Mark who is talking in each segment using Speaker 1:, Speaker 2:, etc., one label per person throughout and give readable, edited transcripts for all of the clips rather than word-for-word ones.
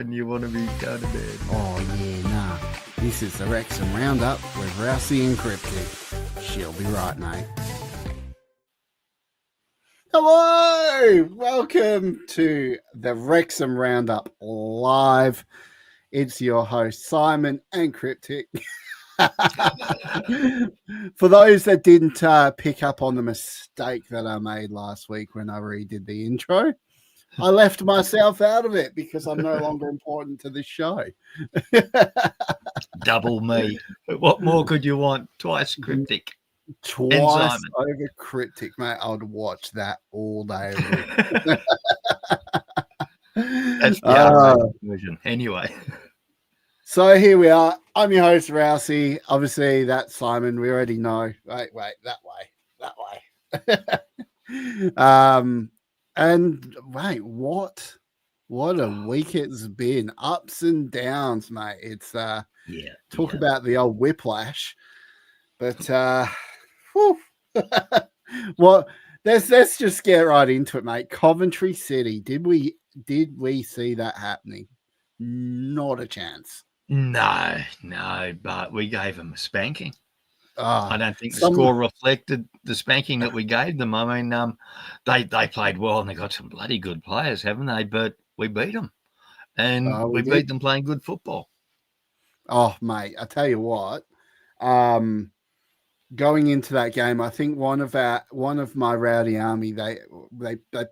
Speaker 1: And you want to be going to bed.
Speaker 2: Oh, yeah, nah. This is the Wrexham Roundup with Rowdy and Cryptic. She'll be right, mate. Hello! Welcome to the Wrexham Roundup live. It's your host, Simon and Cryptic. For those that didn't pick up on the mistake that I made last week when I redid the intro, I left myself out of it because I'm no longer important to this show.
Speaker 1: Double me. What more could you want? Twice Cryptic.
Speaker 2: Twice over Cryptic, mate. I would watch that all day.
Speaker 1: That's the version. Anyway.
Speaker 2: So here we are. I'm your host, Rowdy. Obviously, that's Simon. We already know. Wait, that way. And wait, what a week it's been. Ups and downs, mate. It's talk about the old whiplash. But well, let's just get right into it, mate. Coventry City. Did we see that happening? Not a chance.
Speaker 1: No, but we gave them a spanking. I don't think the score reflected the spanking that we gave them. I mean, they played well and they got some bloody good players, haven't they? But we beat them, and we beat them playing good football.
Speaker 2: Oh, mate, I tell you what. Going into that game, I think one of my Rowdy Army, they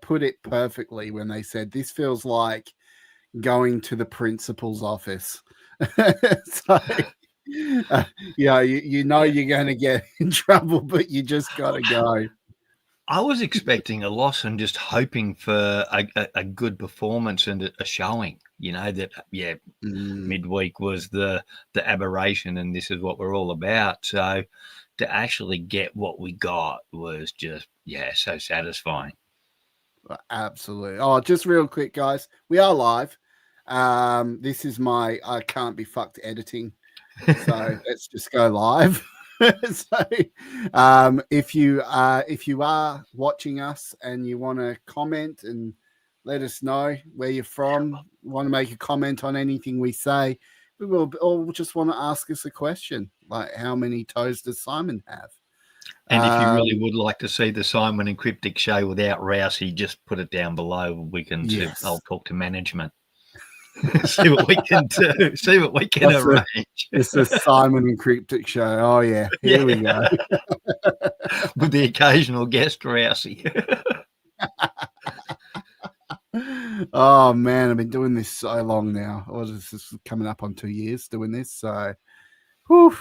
Speaker 2: put it perfectly when they said this feels like going to the principal's office. So, you know you're going to get in trouble, but you just got to go.
Speaker 1: I was expecting a loss and just hoping for a good performance and a showing. You know that midweek was the aberration, and this is what we're all about. So to actually get what we got was just so satisfying.
Speaker 2: Absolutely. Oh, just real quick, guys, we are live. This is my I can't be fucked editing. So let's just go live. So if you are watching us and you want to comment and let us know where you're from, want to make a comment on anything we say, we will, or just want to ask us a question like how many toes does Simon have?
Speaker 1: And if you really would like to see the Simon and Cryptic show without Rousey, just put it down below. We can I'll talk to management. See what we can do. See what we can arrange.
Speaker 2: It's the Simon and Cryptic show. Oh, yeah. Here we go.
Speaker 1: With the occasional guest, Rousey.
Speaker 2: Oh, man. I've been doing this so long now. This is coming up on 2 years doing this. So, it's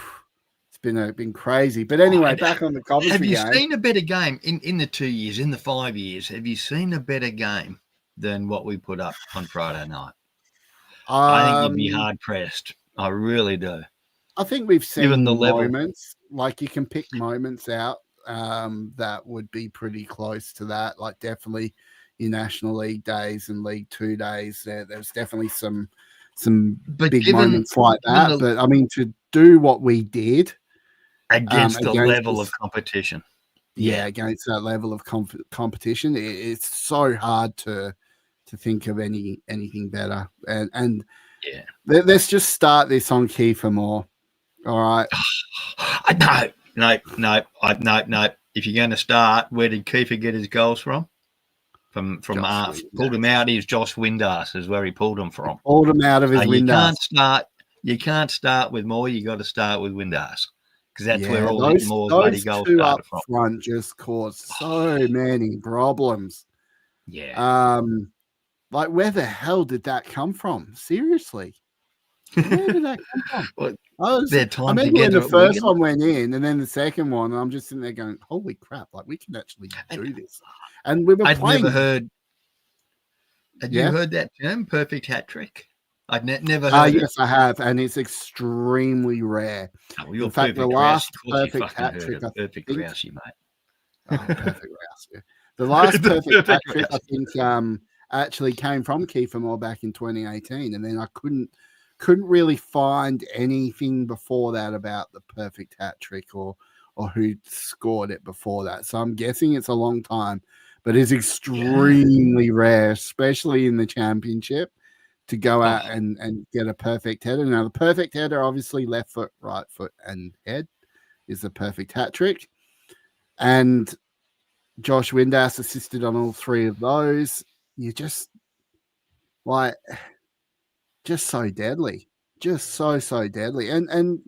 Speaker 2: been crazy. But anyway, back on the Coventry game.
Speaker 1: Have you seen a better game in the 2 years, in the 5 years? Have you seen a better game than what we put up on Friday night? I think you'd be hard pressed. I really do.
Speaker 2: I think we've seen even the moments, like you can pick moments out that would be pretty close to that. Like definitely your National League days and League Two days. There's definitely some big moments like that. But I mean, to do what we did
Speaker 1: against the level of competition,
Speaker 2: against that level of competition, it's so hard to think of anything better. And let's just start this on Kieffer Moore. All right.
Speaker 1: No. If you're going to start, where did Kieffer get his goals from? From pulled him out. His Josh Windass is where he pulled him from.
Speaker 2: Pulled him out of his Windass.
Speaker 1: You can't start with Moore. You got to start with Windass because that's where all those Moore's bloody goals
Speaker 2: two
Speaker 1: started
Speaker 2: up
Speaker 1: from.
Speaker 2: Front just caused so many problems.
Speaker 1: Yeah.
Speaker 2: Like, where the hell did that come from? Seriously. Where did that come from? I remember when the first one went in and then the second one, and I'm just sitting there going, holy crap, like we can actually do this. And we were playing.
Speaker 1: Had you heard that term, perfect hat trick? I'd never heard it.
Speaker 2: Yes, I have, and it's extremely rare.
Speaker 1: Oh,
Speaker 2: in fact, the last perfect hat trick,
Speaker 1: perfect Rousey, mate.
Speaker 2: Oh, perfect Rousey. The last perfect hat trick, I think, actually came from Kieffer Moore back in 2018, and then I couldn't really find anything before that about the perfect hat trick or who scored it before that. So I'm guessing it's a long time, but it's extremely rare, especially in the championship, to go out and get a perfect header. Now, the perfect header, obviously, left foot, right foot, and head is the perfect hat trick. And Josh Windass assisted on all three of those. You just so deadly. Just so deadly. And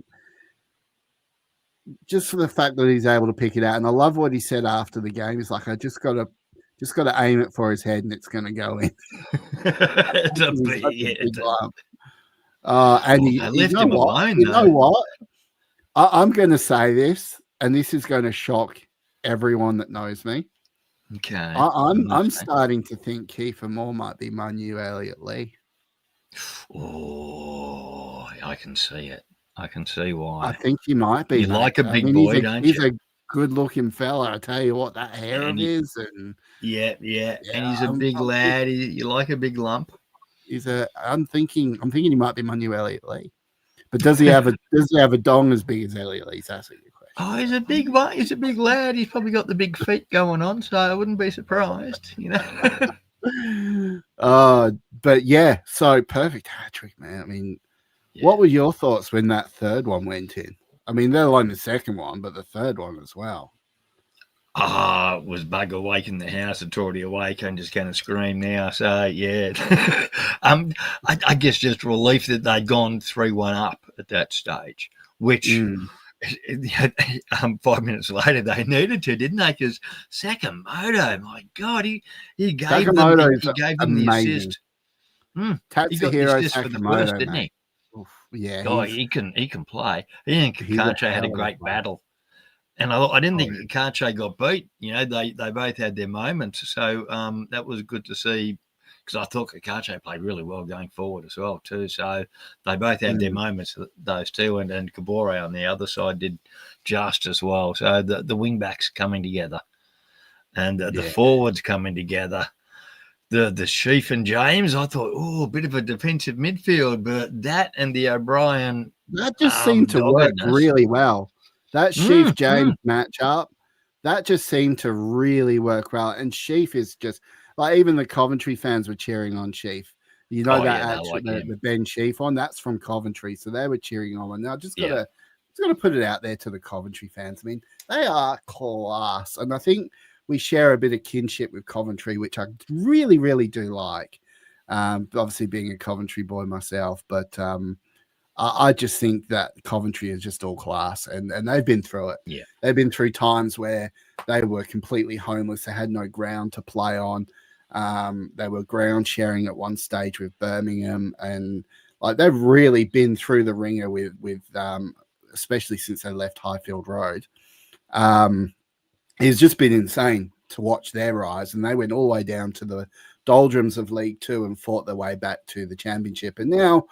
Speaker 2: just for the fact that he's able to pick it out. And I love what he said after the game. He's like, I just got to aim it for his head and it's going to go in.
Speaker 1: It's a big lump.
Speaker 2: And you know what? You know what? I'm going to say this, and this is going to shock everyone that knows me.
Speaker 1: Okay.
Speaker 2: I'm starting to think Kieffer Moore might be my new Elliot Lee.
Speaker 1: Oh, I can see it. I can see why.
Speaker 2: I think he might be.
Speaker 1: You like a big boy, don't you?
Speaker 2: He's a good-looking fella. I tell you what, that hair of his, and
Speaker 1: yeah, and he's a big lad. You like a big lump.
Speaker 2: I'm thinking he might be my new Elliot Lee. But does he have a dong as big as Elliot Lee's? That's a good question.
Speaker 1: Oh, he's a big one. He's a big lad. He's probably got the big feet going on, so I wouldn't be surprised, you know.
Speaker 2: But yeah, so perfect hat trick, man. I mean, what were your thoughts when that third one went in? I mean, they're on the second one, but the third one as well.
Speaker 1: Was Bug awake in the house? It's already awake. I'm just going to scream now. So, yeah. I guess just relief that they'd gone 3-1 up at that stage, which 5 minutes later they needed to, didn't they? Because Sakamoto, my God, he gave them the assist.
Speaker 2: Tatsuhiro
Speaker 1: Sakamoto, for the first, didn't he?
Speaker 2: Oof, yeah.
Speaker 1: Oh, he can play. I think Kanche had a great battle. And I didn't think Kanche got beat. You know, they both had their moments. So that was good to see, because I thought Kanche played really well going forward as well too. So they both had their moments, those two. And Kabore on the other side did just as well. So the wing-backs coming together and the forwards coming together. The Sheaf and James, I thought, a bit of a defensive midfield. But that and the O'Brien.
Speaker 2: That just seemed to work really well. That Sheaf James matchup, that just seemed to really work well. And Sheaf is just like, even the Coventry fans were cheering on Sheaf. You know, the Ben Sheaf one, that's from Coventry. So they were cheering on. And now just got to put it out there to the Coventry fans. I mean, they are class. And I think we share a bit of kinship with Coventry, which I really, really do like. Obviously being a Coventry boy myself, but I just think that Coventry is just all class, and they've been through it.
Speaker 1: Yeah.
Speaker 2: They've been through times where they were completely homeless. They had no ground to play on. They were ground sharing at one stage with Birmingham, and like they've really been through the ringer with especially since they left Highfield Road. It's just been insane to watch their rise, and they went all the way down to the doldrums of League Two and fought their way back to the Championship, and now.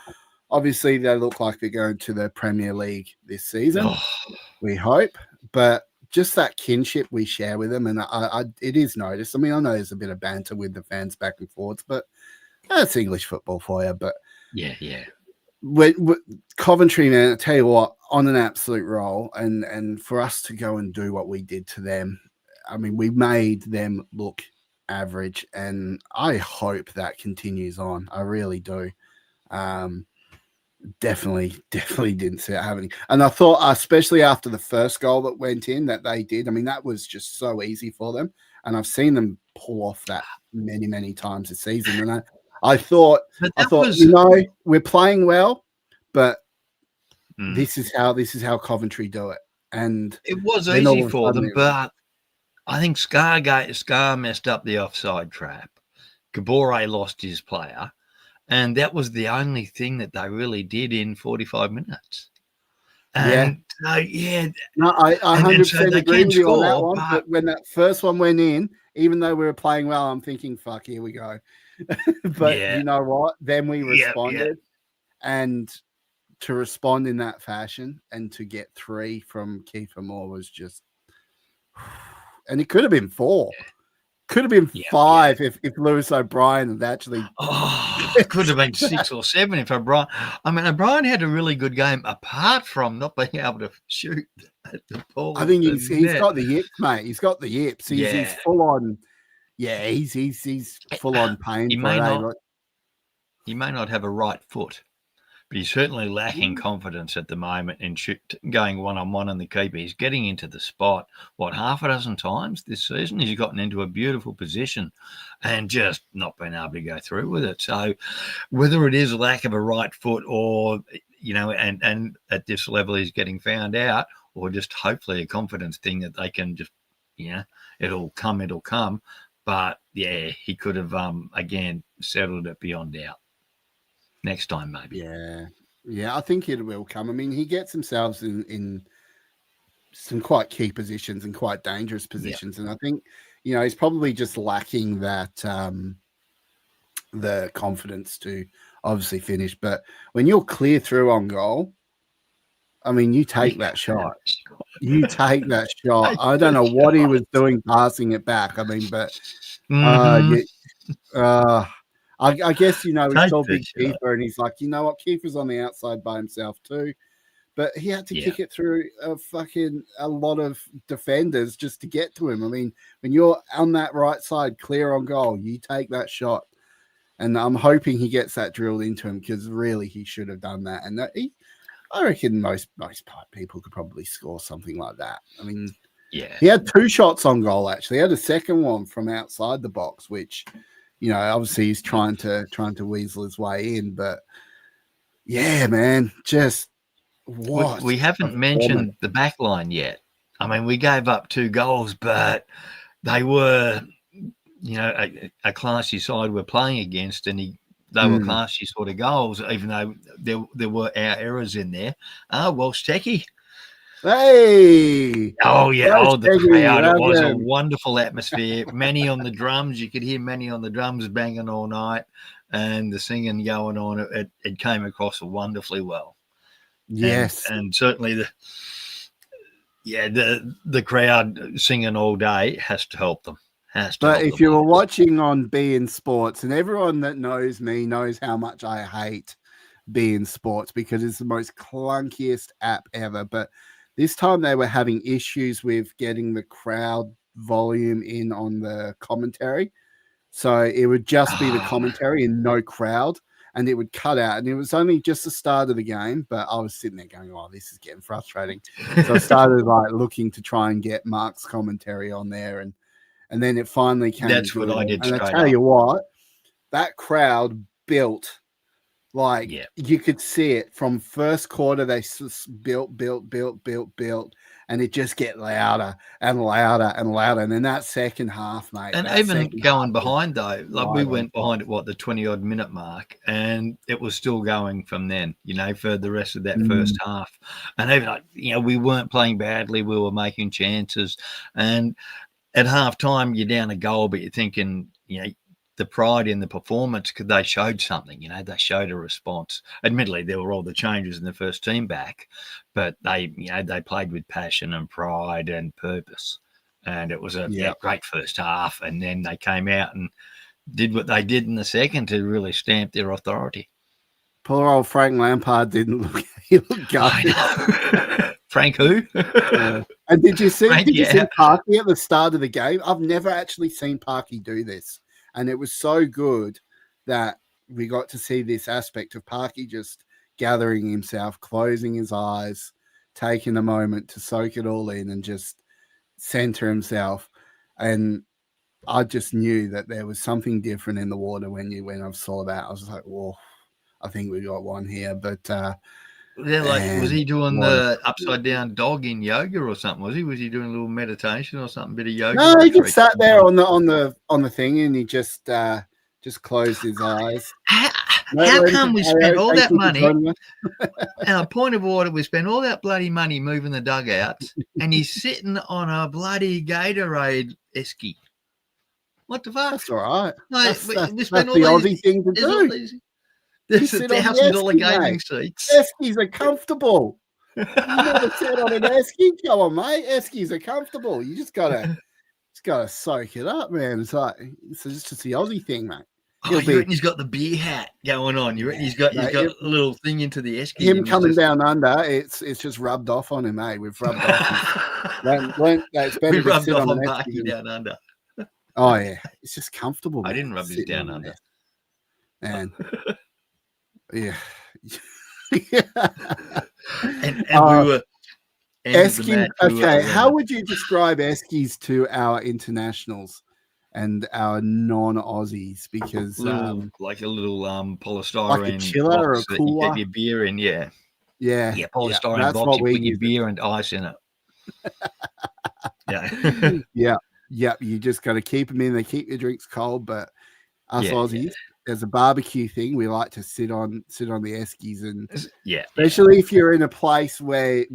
Speaker 2: Obviously, they look like they're going to the Premier League this season. We hope, but just that kinship we share with them, and it is noticed. I mean, I know there's a bit of banter with the fans back and forwards, but that's English football for you. But
Speaker 1: yeah.
Speaker 2: Coventry, man, I tell you what, on an absolute roll, and for us to go and do what we did to them, I mean, we made them look average, and I hope that continues on. I really do. Definitely didn't see it happening. And I thought, especially after the first goal that went in, that they did. I mean, that was just so easy for them. And I've seen them pull off that many times this season. And I thought, you know, we're playing well, but this is how Coventry do it. And
Speaker 1: it was easy for them, but I think Scar messed up the offside trap. Kabore lost his player. And that was the only thing that they really did in 45 minutes. And
Speaker 2: No, I 100% agree with you on that one. But when that first one went in, even though we were playing well, I'm thinking, fuck, here we go. But you know what? Then we responded. And to respond in that fashion and to get 3 from Kieffer Moore was just... And it could have been 4. Could have been 5 if Lewis O'Brien had actually...
Speaker 1: it could have been 6 or 7 if O'Brien... I mean, O'Brien had a really good game apart from not being able to shoot at the ball.
Speaker 2: I think he's got the yips, mate. He's got the yips. He's full on... Yeah, he's full on pain.
Speaker 1: he may not have a right foot, but he's certainly lacking confidence at the moment in going one-on-one on the keeper. He's getting into the spot, half a dozen times this season. He's gotten into a beautiful position and just not been able to go through with it. So whether it is a lack of a right foot or, and at this level he's getting found out, or just hopefully a confidence thing that they can just, it'll come. But, yeah, he could have, again, settled it beyond doubt. Next time, maybe.
Speaker 2: Yeah, I think it will come. I mean, he gets himself in some quite key positions and quite dangerous positions. And I think, he's probably just lacking that the confidence to obviously finish. But when you're clear through on goal, I mean, you take that shot. You take that shot. I don't know what he was doing passing it back. I mean, but I guess, he's so big Kieffer, and he's like, you know what, Kieffer's on the outside by himself too. But he had to kick it through a lot of defenders just to get to him. I mean, when you're on that right side, clear on goal, you take that shot. And I'm hoping he gets that drilled into him, because really he should have done that. And I reckon most people could probably score something like that. I mean, he had 2 shots on goal, actually. He had a second one from outside the box, which, obviously he's trying to weasel his way in. But, yeah, man, just what?
Speaker 1: We haven't mentioned the back line yet. I mean, we gave up 2 goals, but they were, a classy side we're playing against, and they were classy sort of goals, even though there were our errors in there. Welsh Techie.
Speaker 2: Hey!
Speaker 1: Oh, yeah. Welsh the crowd. It was a wonderful atmosphere. Manny on the drums. You could hear Manny on the drums banging all night, and the singing going on. It came across wonderfully well.
Speaker 2: Yes.
Speaker 1: And certainly the crowd singing all day has to help them.
Speaker 2: But if you were watching on beIN Sports, and everyone that knows me knows how much I hate beIN Sports, because it's the most clunkiest app ever. But this time they were having issues with getting the crowd volume in on the commentary. So it would just be the commentary and no crowd, and it would cut out. And it was only just the start of the game, but I was sitting there going, oh, this is getting frustrating. So I started looking to try and get Mark's commentary on there, and then it finally came.
Speaker 1: That's what I did.
Speaker 2: And I tell you what, that crowd built. You could see it from first quarter. They built, and it just get louder and louder and louder. And then that second half, mate.
Speaker 1: And even going behind though, we went behind at the 20-odd minute mark, and it was still going from then. For the rest of that first half, and even we weren't playing badly. We were making chances, and at halftime, you're down a goal, but you're thinking, the pride in the performance, because they showed something, they showed a response. Admittedly, there were all the changes in the first team back, but they played with passion and pride and purpose. And it was a great first half. And then they came out and did what they did in the second to really stamp their authority.
Speaker 2: Poor old Frank Lampard didn't look, he looked gutted.
Speaker 1: Frank who?
Speaker 2: And did you see Parky at the start of the game? I've never actually seen Parky do this. And it was so good that we got to see this aspect of Parky just gathering himself, closing his eyes, taking a moment to soak it all in and just center himself. And I just knew that there was something different in the water when I saw that. I was like, whoa, I think we got one here. But
Speaker 1: was he doing the upside down dog in yoga or something? Was he doing a little meditation or something? Bit of yoga?
Speaker 2: No, he just sat there on the thing, and he just closed his eyes.
Speaker 1: How come we spent all that money? And a point of order, we spent all that bloody money moving the dugouts, and he's sitting on a bloody Gatorade esky. What the fuck?
Speaker 2: That's all right.
Speaker 1: We spent
Speaker 2: all the Aussie thing to do.
Speaker 1: There's $1,000 gaming seats.
Speaker 2: Eskies are comfortable. You never sat on an esky. Come on, mate. Eskies are comfortable. You just gotta soak it up, man. It's just the Aussie thing, mate.
Speaker 1: You reckon he's got the beer hat going on? You reckon he's got a little thing into the esky?
Speaker 2: Him coming down under, it's just rubbed off on him, mate. We've rubbed off.
Speaker 1: We rubbed off on Parky down under.
Speaker 2: Oh yeah, it's just comfortable.
Speaker 1: I didn't rub his down under.
Speaker 2: Man. Yeah.
Speaker 1: And we were
Speaker 2: Eskies. Okay, how would you describe Eskies to our internationals and our non-Aussies? Because
Speaker 1: like a little polystyrene
Speaker 2: like a chiller or a
Speaker 1: box that you
Speaker 2: cooler.
Speaker 1: keep your beer in. Yeah, polystyrene
Speaker 2: that's
Speaker 1: box.
Speaker 2: what
Speaker 1: You
Speaker 2: we
Speaker 1: put your
Speaker 2: use.
Speaker 1: beer and ice in it.
Speaker 2: Yeah. You just got to keep them in. They keep your drinks cold, but us Aussies, there's a barbecue thing. We like to sit on the Eskies, and especially if you're in a place where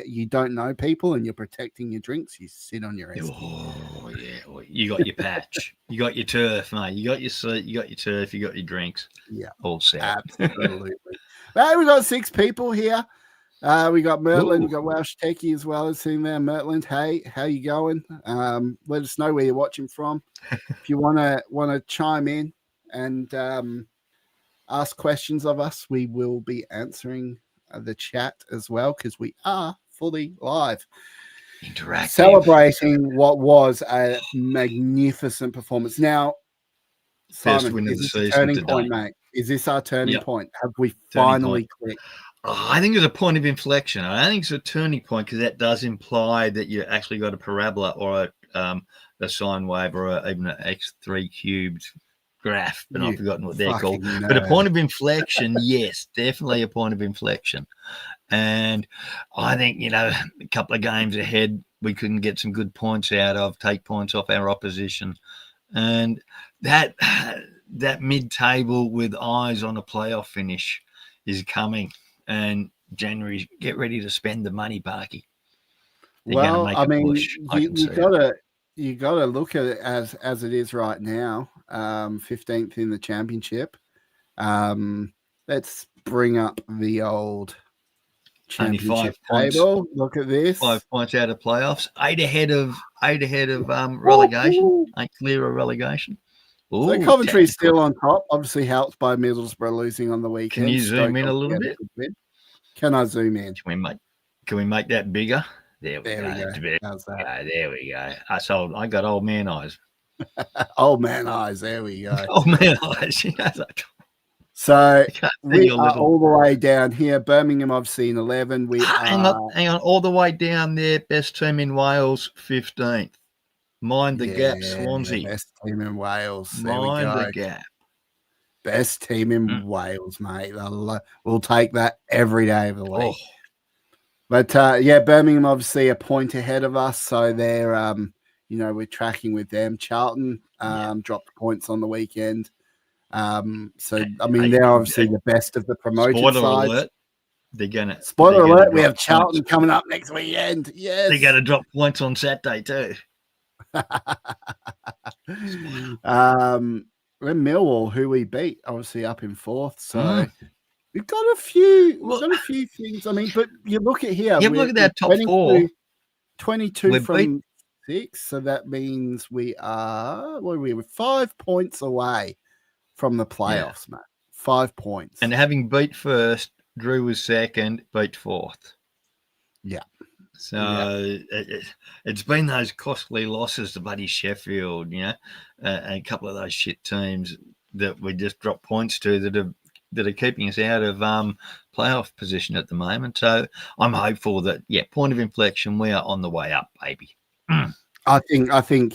Speaker 2: you don't know people and you're protecting your drinks, you sit on your Eskies.
Speaker 1: Oh yeah, well, you got your patch, you got your turf, mate. You got your seat, you got your turf, you got your drinks.
Speaker 2: Yeah,
Speaker 1: all set.
Speaker 2: Absolutely. Hey, we got 6 people here. We got Mertlin, we got Welsh Techie as well as in there. Mertlin, hey, how you going? Let us know where you're watching from. If you want to chime in and ask questions of us, we will be answering the chat as well, because we are fully live.
Speaker 1: Interactive.
Speaker 2: Celebrating what was a magnificent performance. Now, Simon, is this a turning point, mate? Is this our turning point? Have we finally clicked?
Speaker 1: I think it's a point of inflection. I don't think it's a turning point, because that does imply that you actually got a parabola or a sine wave or even an X3 cubed graph, but I've forgotten what they're called.
Speaker 2: Nerd.
Speaker 1: But a point of inflection, yes, definitely a point of inflection. And I think, a couple of games ahead, we couldn't get some good points out of, take points off our opposition. And that mid-table with eyes on a playoff finish is coming. And January, get ready to spend the money, Parky.
Speaker 2: Well, I mean, you gotta look at it as it is right now. 15th in the championship. Let's bring up the old championship table. Look at this:
Speaker 1: 5 points out of playoffs, 8 ahead of relegation. 8 clear of relegation.
Speaker 2: Ooh, so Coventry's still on top, obviously helped by Middlesbrough losing on the weekend.
Speaker 1: Can you zoom in a little bit?
Speaker 2: Can I zoom in?
Speaker 1: Can we make that bigger? There we go.
Speaker 2: How's that?
Speaker 1: There we go. I got old man eyes.
Speaker 2: Old man eyes. There we go.
Speaker 1: Old man eyes.
Speaker 2: So we are all the way down here. Birmingham, obviously, in 11.
Speaker 1: Hang on. All the way down there. Best team in Wales, 15th. Mind the gap, Swansea.
Speaker 2: Best team in Wales.
Speaker 1: Mind the gap.
Speaker 2: Best team in Wales, mate. We'll take that every day of the week. But Birmingham obviously a point ahead of us, so they're we're tracking with them. Charlton dropped points on the weekend. So I mean they're obviously the best of the promoted sides.
Speaker 1: Alert.
Speaker 2: Spoiler alert, we have Charlton coming up next weekend. Yes.
Speaker 1: They're gonna drop points on Saturday too.
Speaker 2: We're Millwall, who we beat, obviously up in 4th. So we've got a few things. I mean, but you look at here.
Speaker 1: Yeah, look at that top 4.
Speaker 2: 22 from 6. So that means we are 5 points away from the playoffs, mate. 5 points.
Speaker 1: And having beat first, Drew was second, beat 4th.
Speaker 2: Yeah.
Speaker 1: So it's been those costly losses to bloody Sheffield, and a couple of those shit teams that we just dropped points to that are keeping us out of playoff position at the moment. So I'm hopeful that point of inflection, we are on the way up, baby.
Speaker 2: I think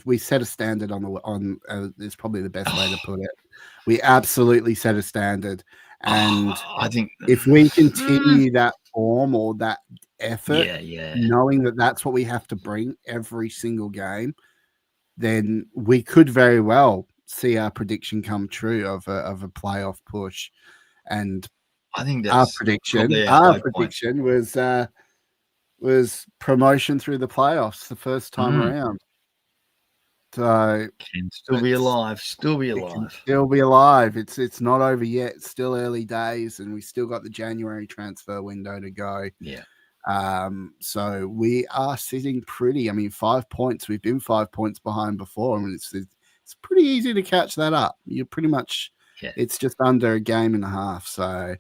Speaker 2: we set a standard on is probably the best way to put it. We absolutely set a standard, and
Speaker 1: I think
Speaker 2: if we continue that form or that effort, knowing that that's what we have to bring every single game, then we could very well see our prediction come true of a playoff push. And
Speaker 1: I think
Speaker 2: our prediction was promotion through the playoffs the first time around. So
Speaker 1: can still be alive. Still be
Speaker 2: alive. It's not over yet. It's still early days, and we still got the January transfer window to go.
Speaker 1: Yeah.
Speaker 2: So we are sitting pretty. I mean, 5 points. We've been 5 points behind before. I mean, it's pretty easy to catch that up. You're pretty much. Yeah. It's just under a game and a half. So,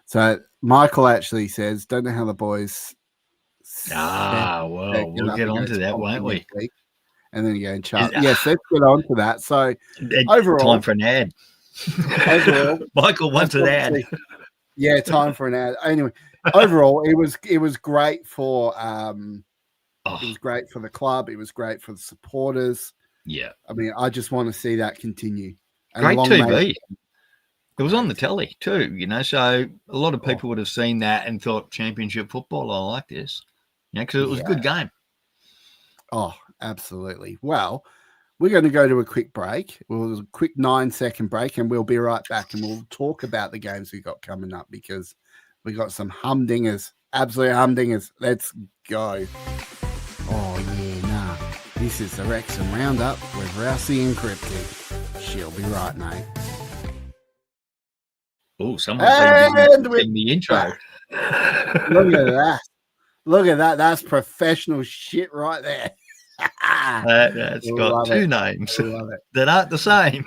Speaker 2: so Michael actually says, "Don't know how the boys."
Speaker 1: Well, we'll get onto that, won't we?
Speaker 2: and then again, Charlton. Yes, let's get on to that. So overall,
Speaker 1: time for an ad.
Speaker 2: Overall,
Speaker 1: Michael wants an ad.
Speaker 2: Yeah, time for an ad. Anyway, overall, it was great for it was great for the club. It was great for the supporters.
Speaker 1: Yeah,
Speaker 2: I mean, I just want to see that continue. And
Speaker 1: great TV. It was on the telly too, so a lot of people would have seen that and thought Championship football, I like this, because it was a good game.
Speaker 2: Oh, absolutely. Well, we're going to go to a quick break. We'll a quick 9-second break, and we'll be right back, and we'll talk about the games we got coming up because we got some humdingers, absolute humdingers. Let's go. Oh yeah, nah. This is the Wrexham Roundup with Rowdy and Cryptic. She'll be right, mate.
Speaker 1: Oh, someone's in the intro.
Speaker 2: Look at that. Look at that. That's professional shit right there.
Speaker 1: That's got two names that aren't the same.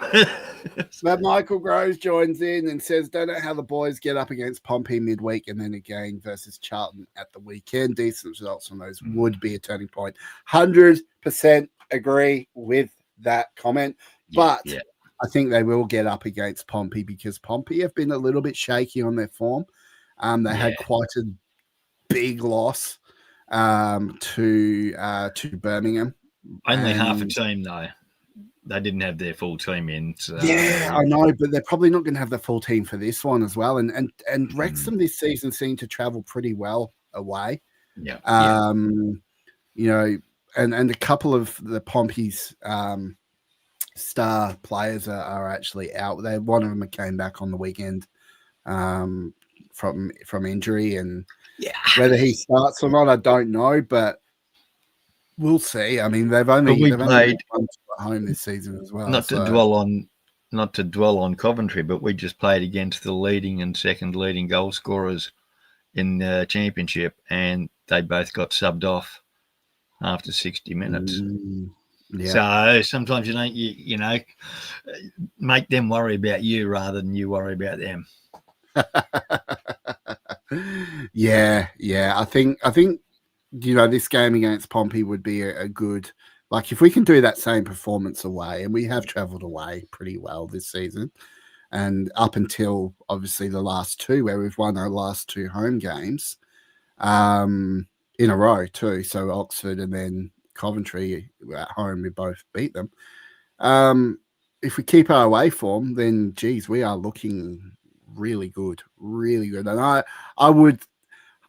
Speaker 2: But Michael Groves joins in and says, don't know how the boys get up against Pompey midweek and then again versus Charlton at the weekend. Decent results from those would be a turning point. 100% agree with that comment. But I think they will get up against Pompey because Pompey have been a little bit shaky on their form. They had quite a big loss to Birmingham.
Speaker 1: Only half a team, though. They didn't have their full team in. So.
Speaker 2: Yeah, I know, but they're probably not going to have the full team for this one as well. And Wrexham this season seemed to travel pretty well away.
Speaker 1: Yeah.
Speaker 2: And a couple of the Pompey's star players are actually out. One of them came back on the weekend from injury, and whether he starts or not, I don't know, but we'll see. I mean, they've only played at home this season as well.
Speaker 1: Not to dwell on Coventry, but we just played against the leading and second leading goal scorers in the championship, and they both got subbed off after 60 minutes. So sometimes you make them worry about you rather than you worry about them.
Speaker 2: I think this game against Pompey would be a good, like, if we can do that same performance away, and we have travelled away pretty well this season, and up until obviously the last two where we've won our last two home games in a row too. So Oxford and then Coventry at home, we both beat them. If we keep our away form, then geez, we are looking really good. And I would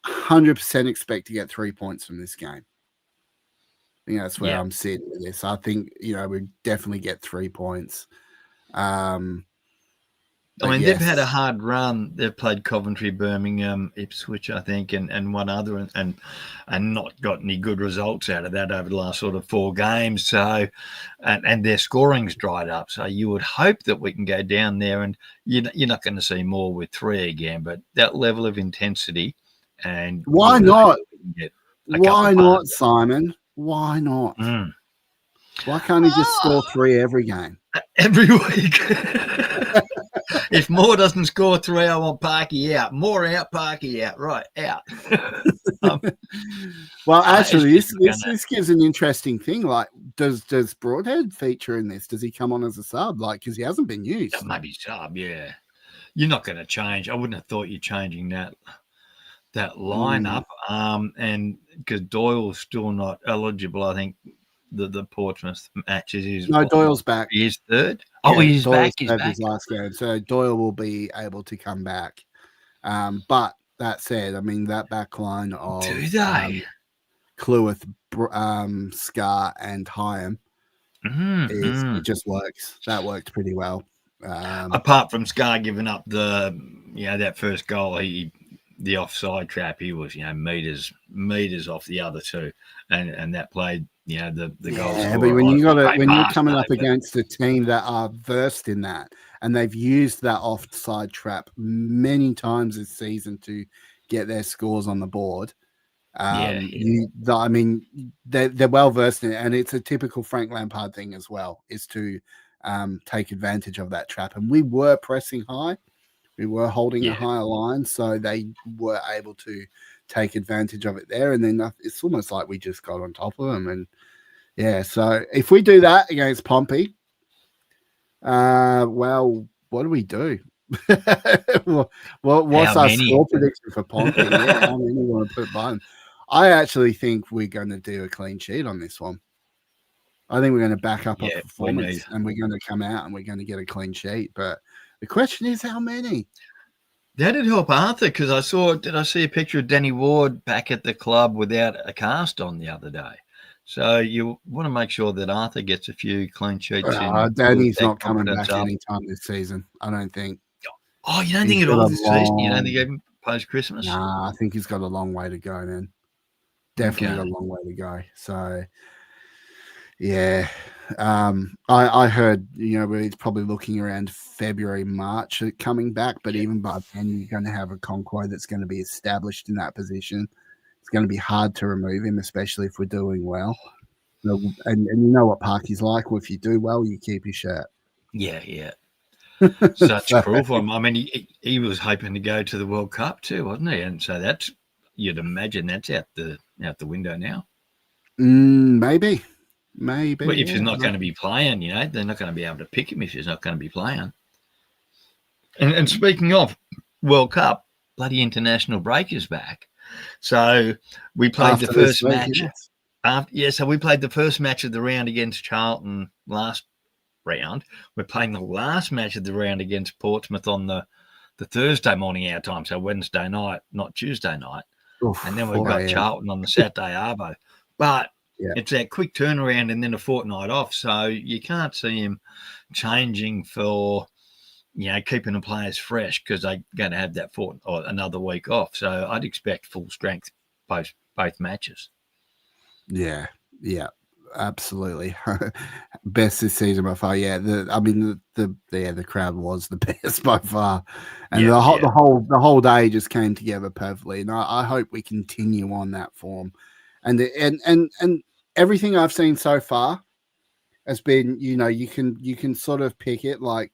Speaker 2: 100% expect to get 3 points from this game. I think that's where I'm sitting with this. I think, we definitely get 3 points.
Speaker 1: They've had a hard run. They've played Coventry, Birmingham, Ipswich, I think, and one other, and not got any good results out of that over the last sort of 4 games. So, and their scoring's dried up. So you would hope that we can go down there, and you're not going to see more with 3 again. But that level of intensity, and
Speaker 2: why not? Why not, Simon? Why not? Why can't he just score 3 every game?
Speaker 1: Every week. If Moore doesn't score 3, I want Parky out. Moore out, Parky out. Right, out.
Speaker 2: Well, actually, this gives an interesting thing. Like, does Broadhead feature in this? Does he come on as a sub? Like, because he hasn't been used.
Speaker 1: Maybe sub, yeah. You're not going to change. I wouldn't have thought you're changing that lineup. And because Doyle's still not eligible, I think the Portsmouth matches is
Speaker 2: Doyle's back.
Speaker 1: He is third. He's
Speaker 2: Doyle's
Speaker 1: back. He's back.
Speaker 2: His last game, so Doyle will be able to come back. But that said, I mean that back line of Cleworth, Scar, and Hyam it just works. That worked pretty well.
Speaker 1: Apart from Scar giving up that first goal, the offside trap, he was meters off the other two, and that played the goal.
Speaker 2: Yeah, but when you're coming up against a team that are versed in that, and they've used that offside trap many times this season to get their scores on the board. I mean, they're well versed in it, and it's a typical Frank Lampard thing as well, is to take advantage of that trap. And we were pressing high. We were holding a higher line, so they were able to take advantage of it there. And then it's almost like we just got on top of them. And, Yeah, so if we do that against Pompey, well, what do we do? What's
Speaker 1: How
Speaker 2: our
Speaker 1: many?
Speaker 2: score prediction for Pompey? Yeah, how many want to put by them? I actually think we're going to do a clean sheet on this one. I think we're going to back up our performance and we're going to come out and we're going to get a clean sheet. But the question is, how many?
Speaker 1: That'd help Arthur, because did I see a picture of Danny Ward back at the club without a cast on the other day? So you want to make sure that Arthur gets a few clean sheets in.
Speaker 2: Danny's not coming back anytime this season, I don't think.
Speaker 1: Oh, you don't think at all this season? You don't think even post-Christmas?
Speaker 2: Nah, I think he's got a long way to go, man. Definitely got a long way to go. So, yeah. I heard, he's probably looking around February, March coming back, but even by then you're going to have a Conquo that's going to be established in that position. It's going to be hard to remove him, especially if we're doing well. And you know what Parky's like. Well, if you do well, you keep your shirt.
Speaker 1: Yeah. Such cruel for him. I mean, he was hoping to go to the World Cup too, wasn't he? And so you'd imagine that's out the window now.
Speaker 2: Maybe.
Speaker 1: Well, if he's not going to be playing, they're not going to be able to pick him if he's not going to be playing. And speaking of World Cup, bloody international break is back. So we played the first match. So we played the first match of the round against Charlton last round. We're playing the last match of the round against Portsmouth on the Thursday morning our time, so Wednesday night, not Tuesday night. And then we've got Charlton on the Saturday arvo. But it's that quick turnaround and then a fortnight off, so you can't see him changing for keeping the players fresh, because they're going to have that or another week off. So I'd expect full strength both matches.
Speaker 2: Yeah, absolutely. Best this season by far. Yeah, the crowd was the best by far, and the whole day just came together perfectly. And I hope we continue on that form, and everything I've seen so far has been, you can sort of pick it like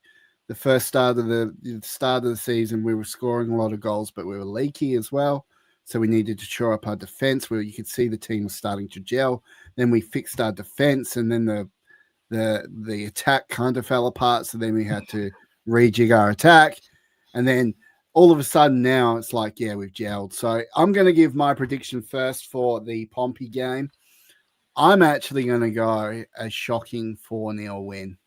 Speaker 2: the first start of the season. We were scoring a lot of goals, but we were leaky as well. So we needed to shore up our defense, where you could see the team was starting to gel. Then we fixed our defense, and then the attack kind of fell apart. So then we had to rejig our attack. And then all of a sudden now it's like, we've gelled. So I'm going to give my prediction first for the Pompey game. I'm actually going to go a shocking 4-0 win.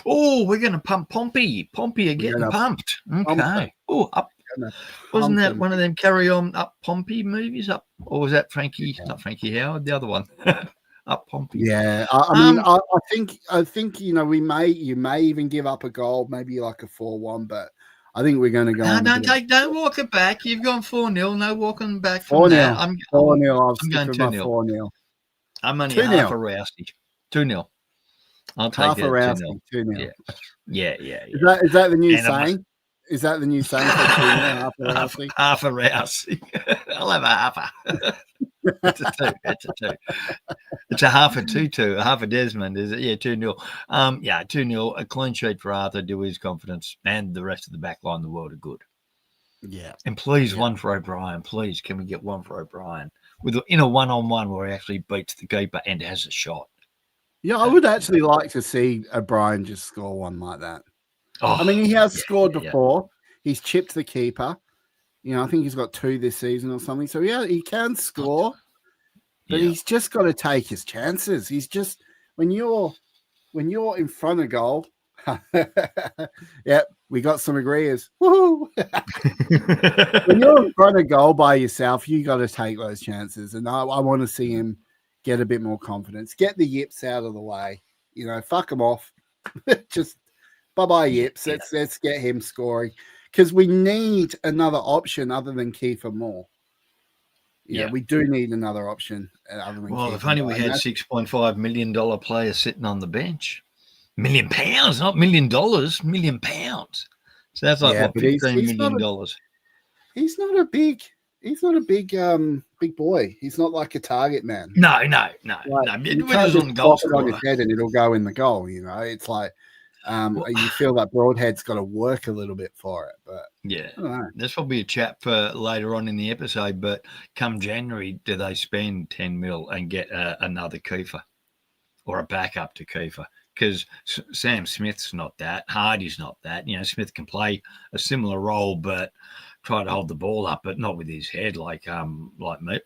Speaker 1: Oh, we're going to pump Pompey. Pompey are getting pumped. Okay. Oh, up. Wasn't that one of them Carry On Up Pompey movies? Up, or was that Frankie? Not Frankie Howard, the other one. Up Pompey.
Speaker 2: Yeah, I think you may even give up a goal, maybe like a 4-1, but I think we're going to go.
Speaker 1: No, don't walk it back. You've gone 4-0. No walking back from that. I'm
Speaker 2: 4-0.
Speaker 1: I'm going 2-0.
Speaker 2: 4-0.
Speaker 1: I'm only half a rousty. 2-0. I'll take
Speaker 2: half
Speaker 1: it.
Speaker 2: A rousty. 2-0.
Speaker 1: Yeah.
Speaker 2: Is that the new saying? Is that the new saying? Half a rousty.
Speaker 1: Half a rousty. I'll have a half. It's a 2. It's a half a 2-2, a half a Desmond, is it? Yeah, 2-0. 2-0. A clean sheet for Arthur, to his confidence, and the rest of the back line in the world are good.
Speaker 2: Yeah.
Speaker 1: And please, one for O'Brien. Please, can we get one for O'Brien? In a one-on-one where he actually beats the keeper and has a shot.
Speaker 2: Yeah, I would actually like to see O'Brien just score one like that. I mean, he has scored before. Yeah. He's chipped the keeper. I think he's got 2 this season or something. So, he can score, but he's just got to take his chances. He's just, when you're in front of goal, we got some agreeers. Woohoo! When you're in front of goal by yourself, you got to take those chances. And I want to see him get a bit more confidence. Get the yips out of the way. Fuck him off. Just bye-bye yips. Let's get him scoring. Because we need another option other than Kieffer Moore. We do need another option other than Kieffer
Speaker 1: if only we had $6.5 million players sitting on the bench. £1 million, not $1 million, £1 million. So that's like $15 million.
Speaker 2: He's not a big big boy. He's not like a target man.
Speaker 1: No.
Speaker 2: You can't just pop it on his head and it'll go in the goal. It's like you feel that Broadhead's got to work a little bit for it. But
Speaker 1: yeah, that's probably a chat for later on in the episode. But come January, do they spend 10 mil and get another Kieffer? or a backup to Kieffer, because Sam Smith's not that. Hardy's not that. Smith can play a similar role, but try to hold the ball up, but not with his head like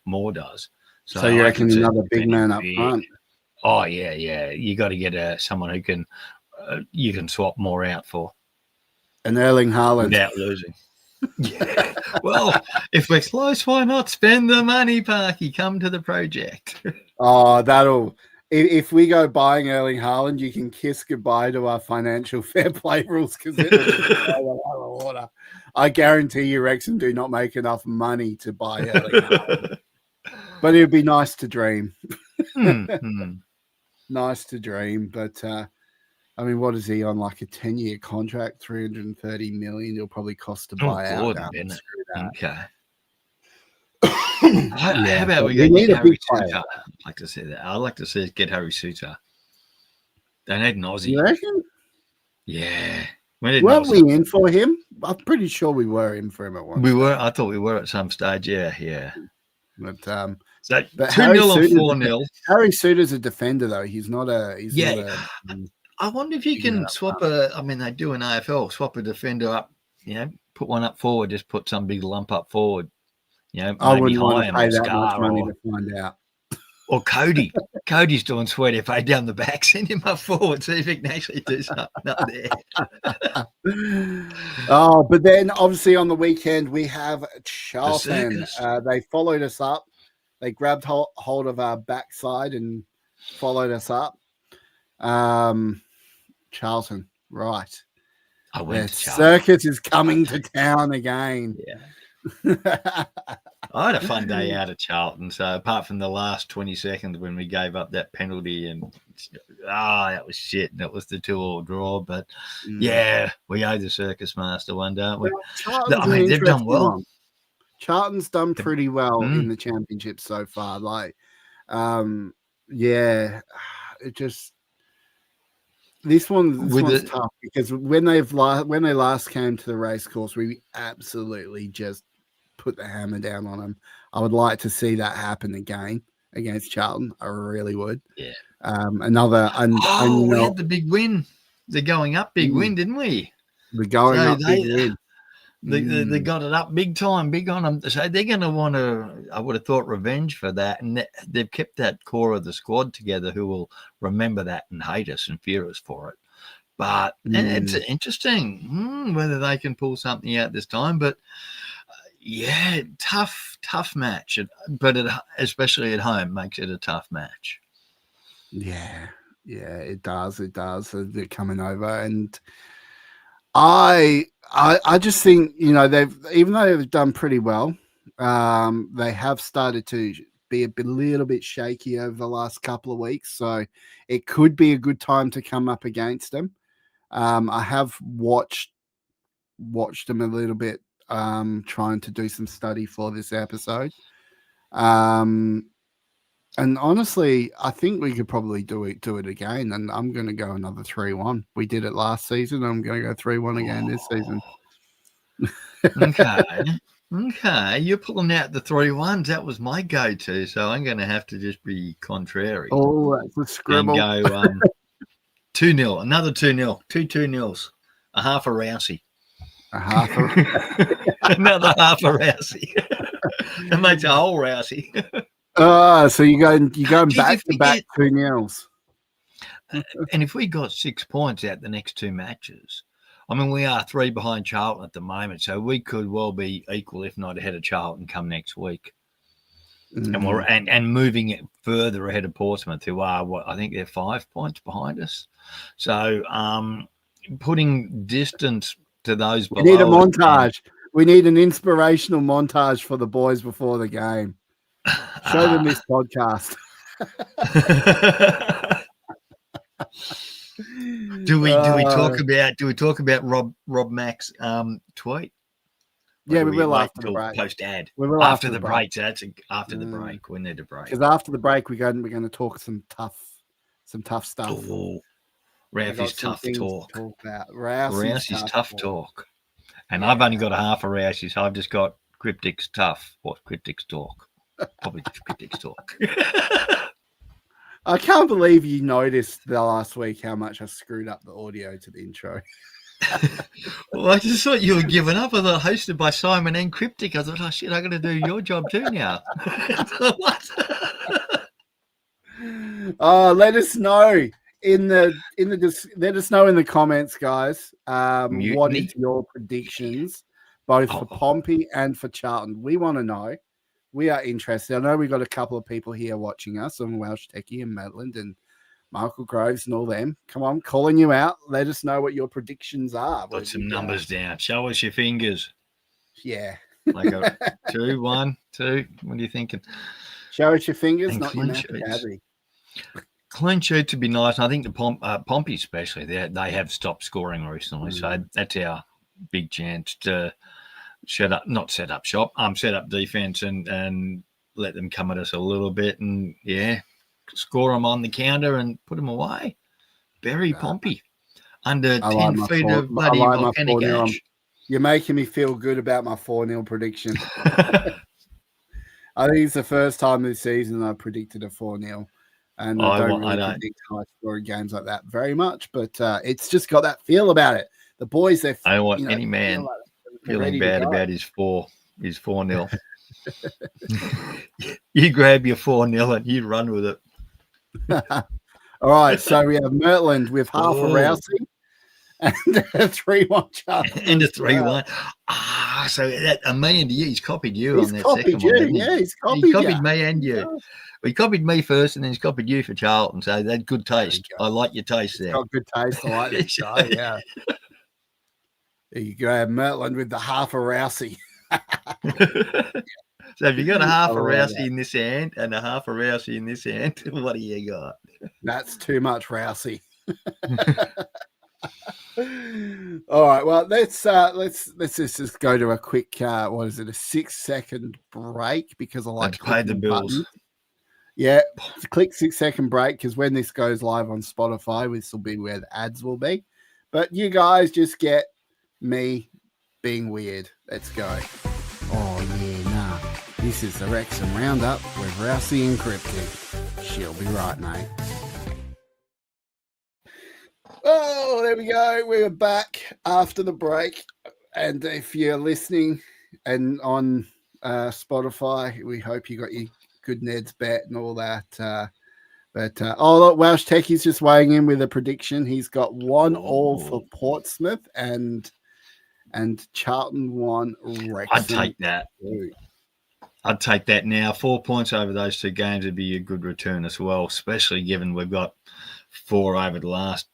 Speaker 1: Moore does.
Speaker 2: So you reckon another big man up front?
Speaker 1: Oh yeah. You got to get someone who can you can swap Moore out for.
Speaker 2: An Erling Haaland
Speaker 1: without losing. Yeah. Well, if we're close, why not spend the money, Parky? Come to the project.
Speaker 2: Oh, if we go buying Erling Haaland, you can kiss goodbye to our financial fair play rules because I guarantee you Wrexham do not make enough money to buy Erling Haaland. But it would be nice to dream. Nice to dream. But, I mean, what is he on? Like a 10-year contract, 330 million. It'll probably cost to buy out.
Speaker 1: Okay. How about we go get Harry Suter? I'd like to see that. I'd like to see us get Harry Suter. They need an Aussie.
Speaker 2: You reckon?
Speaker 1: Yeah.
Speaker 2: Weren't we in for him? I'm pretty sure we were in for him at one.
Speaker 1: We were. I thought we were at some stage. Yeah.
Speaker 2: But
Speaker 1: 2-0 or 4-0.
Speaker 2: Harry Suter's a defender, though. He's not a.
Speaker 1: I wonder if you can swap they do in AFL, swap a defender up, put one up forward, just put some big lump up forward.
Speaker 2: I wouldn't want to pay that much money to find out.
Speaker 1: Or Cody. Cody's doing sweet FA down the back. Send him up forward, see if he can actually do something up there.
Speaker 2: But then obviously on the weekend we have Charlton. They followed us up. They grabbed hold of our backside and followed us up. Charlton, right.
Speaker 1: I went to Charlton.
Speaker 2: Circus is coming to town again.
Speaker 1: Yeah. I had a fun day out at Charlton. So apart from the last 20 seconds when we gave up that penalty and that was shit. And it was the 2-2 draw. But yeah, we owe the circus master one, don't we? They've done well.
Speaker 2: Charlton's done pretty well in the championship so far. It just this one's tough because when they last came to the race course, we absolutely just put the hammer down on them. I would like to see that happen again against Charlton. I really would.
Speaker 1: Yeah.
Speaker 2: We had
Speaker 1: the big win. The going up big win, didn't we?
Speaker 2: The going up big win.
Speaker 1: They got it up big time, big on them. So they're going to want to, I would have thought, revenge for that. And they've kept that core of the squad together who will remember that and hate us and fear us for it. But and it's interesting whether they can pull something out this time. But, tough match. But especially at home makes it a tough match.
Speaker 2: Yeah, it does. They're coming over. And I just think, even though they've done pretty well, they have started to be a little bit shaky over the last couple of weeks. So it could be a good time to come up against them. I have watched them a little bit, trying to do some study for this episode. And honestly, I think we could probably do it again. And I'm going to go another 3-1. We did it last season. I'm going to go 3-1 again this season.
Speaker 1: Okay. You're pulling out the 3-1s. That was my go-to. So I'm going to have to just be contrary.
Speaker 2: Oh, that's a scribble.
Speaker 1: And go 2-0. Another 2-0. 2-2-0s. A half a Rousey. Another half a Rousey. That makes a whole Rousey.
Speaker 2: So you're going back to back 2-0s.
Speaker 1: And if we got 6 points out the next two matches, I mean, we are 3 behind Charlton at the moment, so we could well be equal, if not ahead of Charlton, come next week. And we're moving it further ahead of Portsmouth, who are I think they're 5 points behind us. So putting distance to those below.
Speaker 2: We need a montage. We need an inspirational montage for the boys before the game. Show them this podcast.
Speaker 1: Do we talk about Rob Mack's tweet?
Speaker 2: Yeah, we will after the break.
Speaker 1: Post ad.
Speaker 2: We will
Speaker 1: after the break. So that's after the break. We need a break.
Speaker 2: Because after the break, we're going to talk some tough stuff.
Speaker 1: Oh, Rousey's tough talk. Rousey's tough talk. And I've only got a half a Rousey, so I've just got Cryptic's tough. What Cryptic's talk? Probably just Cryptic's talk.
Speaker 2: I can't believe you noticed the last week how much I screwed up the audio to the intro.
Speaker 1: Well, I just thought you were giving up. I thought hosted by Simon and Cryptic. I thought, oh shit, I got to do your job too now. What?
Speaker 2: Let us know let us know in the comments, guys. What is your predictions, both for Pompey and for Charlton? We want to know. We are interested. I know we've got a couple of people here watching us on Welsh Techie and Maitland and Michael Groves and all them. Come on, calling you out. Let us know what your predictions are.
Speaker 1: Put some numbers down. Show us your fingers.
Speaker 2: Yeah.
Speaker 1: Like a 2, 1, 2. What are you thinking?
Speaker 2: Show us your fingers,
Speaker 1: and
Speaker 2: not your vocabulary.
Speaker 1: Clean sheet would be nice. I think the Pompey especially, they have stopped scoring recently. So that's our big chance to set up defense and let them come at us a little bit and, score them on the counter and put them away. Bury Pompey under 10 feet of bloody volcanic ash.
Speaker 2: You're making me feel good about my 4-0 prediction. I think it's the first time this season I predicted a 4-0. And I don't predict high-scoring games like that very much, but it's just got that feel about it. The boys,
Speaker 1: I don't want any man feeling bad about his 4-0. You grab your 4-0 and you run with it.
Speaker 2: All right, so we have Maitland with half a Rousey and a 3-1 Charlton.
Speaker 1: And a 3-1. So that Amanda, he's copied you on that second one.
Speaker 2: Yeah, he's
Speaker 1: copied me and you. Yeah. He copied me first and then he's copied you for Charlton. So that's good taste. I like your taste there.
Speaker 2: Got good taste. I like it. Yeah. There you go, Maitland with the half a Rousey.
Speaker 1: So if you got a half a Rousey in this hand and a half a Rousey in this hand, what do you got?
Speaker 2: That's too much Rousey. All right, well let's just go to a quick a 6-second break because I like to
Speaker 1: pay the bills.
Speaker 2: Buttons. Yeah, click 6-second break because when this goes live on Spotify, this will be where the ads will be. But you guys just get me being weird. Let's go. Oh yeah, nah. This is the Wrexham Roundup with Rousey and Cryptic. She'll be right, mate. Oh, there we go. We're back after the break. And if you're listening and on Spotify, we hope you got your good Ned's bet and all that. Look, Welsh Techie's just weighing in with a prediction. He's got 1-1 for Portsmouth and Charlton 1 Wrexham.
Speaker 1: I'd take that. I'd take that now. 4 points over those two games would be a good return as well, especially given we've got 4 over the last,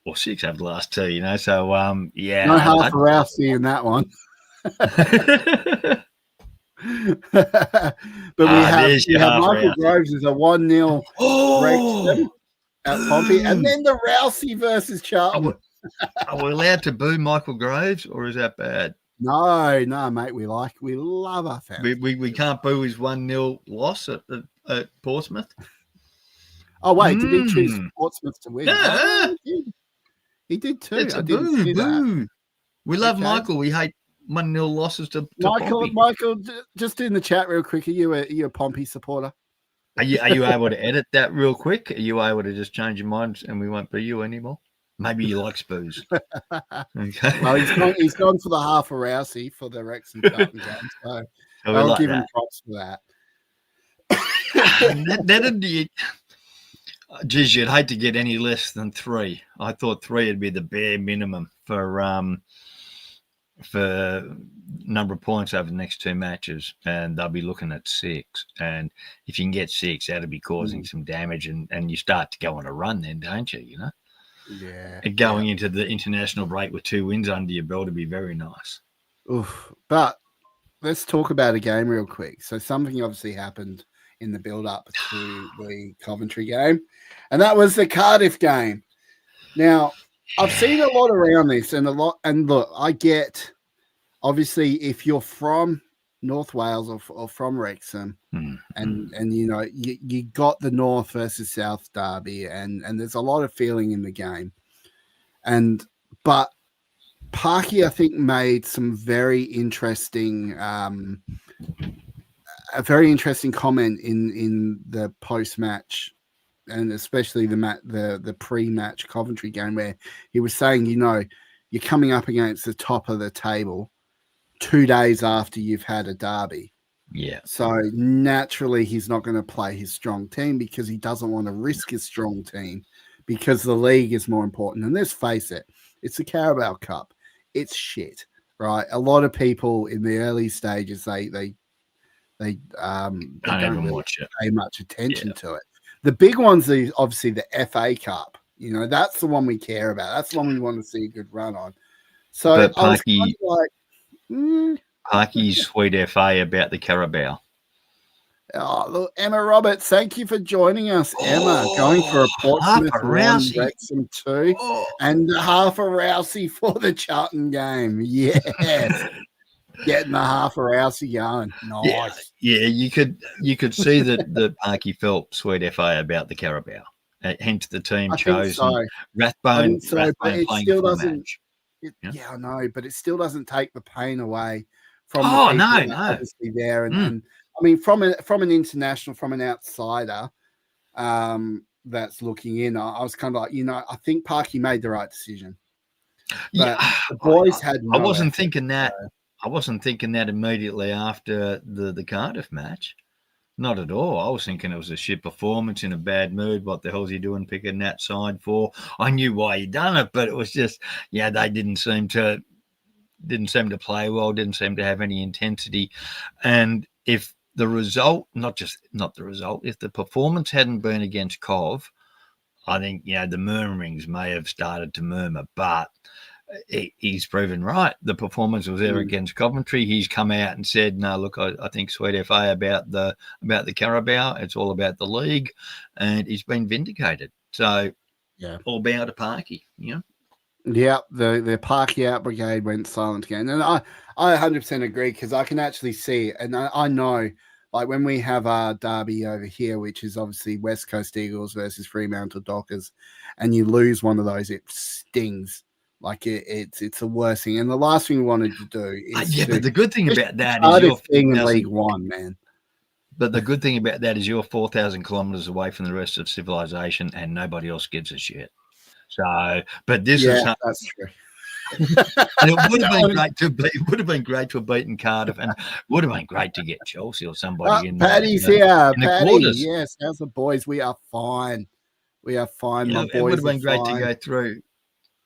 Speaker 1: or 6 over the last 2, you know. So, yeah.
Speaker 2: No half a Rousey in that one. But we have Michael Groves as a 1-0 Wrexham at Pompey, and then the Rousey versus Charlton.
Speaker 1: Are we allowed to boo Michael Groves, or is that bad?
Speaker 2: No, mate. We love our fans.
Speaker 1: We can't boo his 1-0 loss at Portsmouth.
Speaker 2: Oh wait, did he choose Portsmouth to win?
Speaker 1: Yeah.
Speaker 2: He did too.
Speaker 1: It's
Speaker 2: I didn't see that.
Speaker 1: We love Michael. We hate 1-0 losses to Pompey.
Speaker 2: Michael, just in the chat real quick. Are you a Pompey supporter?
Speaker 1: Are you able to edit that real quick? Are you able to just change your mind and we won't boo you anymore? Maybe you like spoos. Okay.
Speaker 2: Well, he's gone for the half a Rousey for the Wrexham Charlton game, so I'll give him props for that.
Speaker 1: That'd be. Geez, you'd hate to get any less than 3. I thought 3 would be the bare minimum for number of points over the next 2 matches, and they'll be looking at 6. And if you can get 6, that'll be causing some damage, and you start to go on a run then, don't you? You know.
Speaker 2: Yeah.
Speaker 1: And going into the international break with 2 wins under your belt would be very nice.
Speaker 2: Oof. But let's talk about a game real quick. So something obviously happened in the build-up to the Coventry game, and that was the Cardiff game. Now, I've seen a lot around this and look, I get, obviously, if you're from North Wales or from Wrexham, and you know, you got the North versus South derby, and there's a lot of feeling in the game. But Parky, I think, made some very interesting comment in the post-match and especially the pre-match Coventry game where he was saying, you're coming up against the top of the table 2 days after you've had a derby.
Speaker 1: Yeah.
Speaker 2: So naturally, he's not going to play his strong team because he doesn't want to risk his strong team because the league is more important. And let's face it, it's the Carabao Cup. It's shit, right? A lot of people in the early stages, they don't really
Speaker 1: watch it.
Speaker 2: pay much attention to it. The big ones are obviously the FA Cup. That's the one we care about. That's the one we want to see a good run on. So
Speaker 1: but
Speaker 2: I was kind of like,
Speaker 1: Parky's sweet FA about the Carabao.
Speaker 2: Oh, look, Emma Roberts, thank you for joining us, Emma. Going for a Portsmouth 1, Wrexham 2, and half a Rousey for the Charlton game. Yes. Getting the half a Rousey going. Nice.
Speaker 1: Yeah, you could see that Parky felt sweet FA about the Carabao. Hence the team chosen. Rathbone,
Speaker 2: but it
Speaker 1: playing
Speaker 2: still
Speaker 1: for
Speaker 2: doesn't.
Speaker 1: the match.
Speaker 2: I know, but it still doesn't take the pain away from
Speaker 1: the
Speaker 2: people that are obviously there. And I mean, from an international, from an outsider that's looking in, I was kind of like, I think Parky made the right decision. But the boys had no
Speaker 1: I wasn't
Speaker 2: effort,
Speaker 1: thinking that. I wasn't thinking that immediately after the Cardiff match. Not at all. I was thinking it was a shit performance, in a bad mood. What the hell's he doing picking that side for? I knew why he done it, but it was just, they didn't seem to play well, didn't seem to have any intensity. And if the result, not the result, if the performance hadn't been against Cov, I think, the murmurings may have started to murmur, but he's proven right. The performance was there against Coventry. He's come out and said, "No, look, I think sweet FA about the Carabao. It's all about the league," and he's been vindicated. So, all bow to Parky. Yeah,
Speaker 2: the Parky out brigade went silent again, and I 100% agree because I can actually see it, and I know. Like when we have our derby over here, which is obviously West Coast Eagles versus Fremantle Dockers, and you lose one of those, it stings. Like it's the worst thing. And the last thing we wanted to do is
Speaker 1: but the good thing about that is
Speaker 2: you're being in League One, man.
Speaker 1: But the good thing about that is you're 4,000 kilometres away from the rest of civilization, and nobody else gives a shit. So, but this is
Speaker 2: that's true.
Speaker 1: And it would have been great to have beaten Cardiff, and would have been great to get Chelsea or somebody in.
Speaker 2: Paddy's here. Paddy, yes, how's the boys? We are fine. We are fine. My boys,
Speaker 1: it would have been great to go through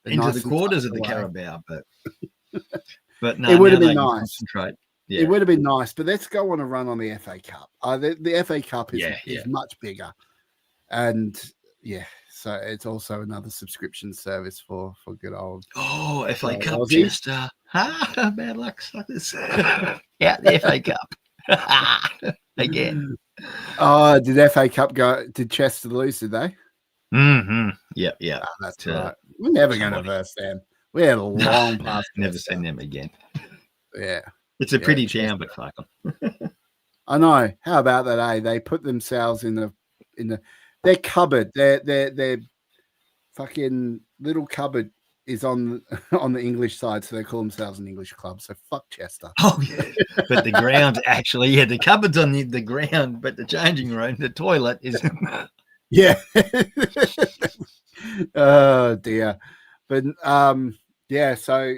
Speaker 1: into the quarters of the Carabao, but no,
Speaker 2: it would have been nice.
Speaker 1: Concentrate. Yeah.
Speaker 2: It would have been nice, but let's go on a run on the FA Cup. The FA Cup is much bigger, and so it's also another subscription service for good old
Speaker 1: FA Cup Chester. Bad luck, suckers. The FA Cup again.
Speaker 2: Oh, did FA Cup go? Did Chester lose? Did they?
Speaker 1: Mm-hmm. Yeah.
Speaker 2: Oh, that's right. We're never going to verse them. We had a long past.
Speaker 1: Never seen them again.
Speaker 2: Yeah,
Speaker 1: it's a pretty town, but fuck them.
Speaker 2: I know. How about that? They put themselves in their cupboard. Their fucking little cupboard is on the English side, so they call themselves an English club. So fuck Chester.
Speaker 1: Oh yeah, but the ground actually, the cupboard's on the ground, but the changing room, the toilet is.
Speaker 2: Yeah. Oh dear. But so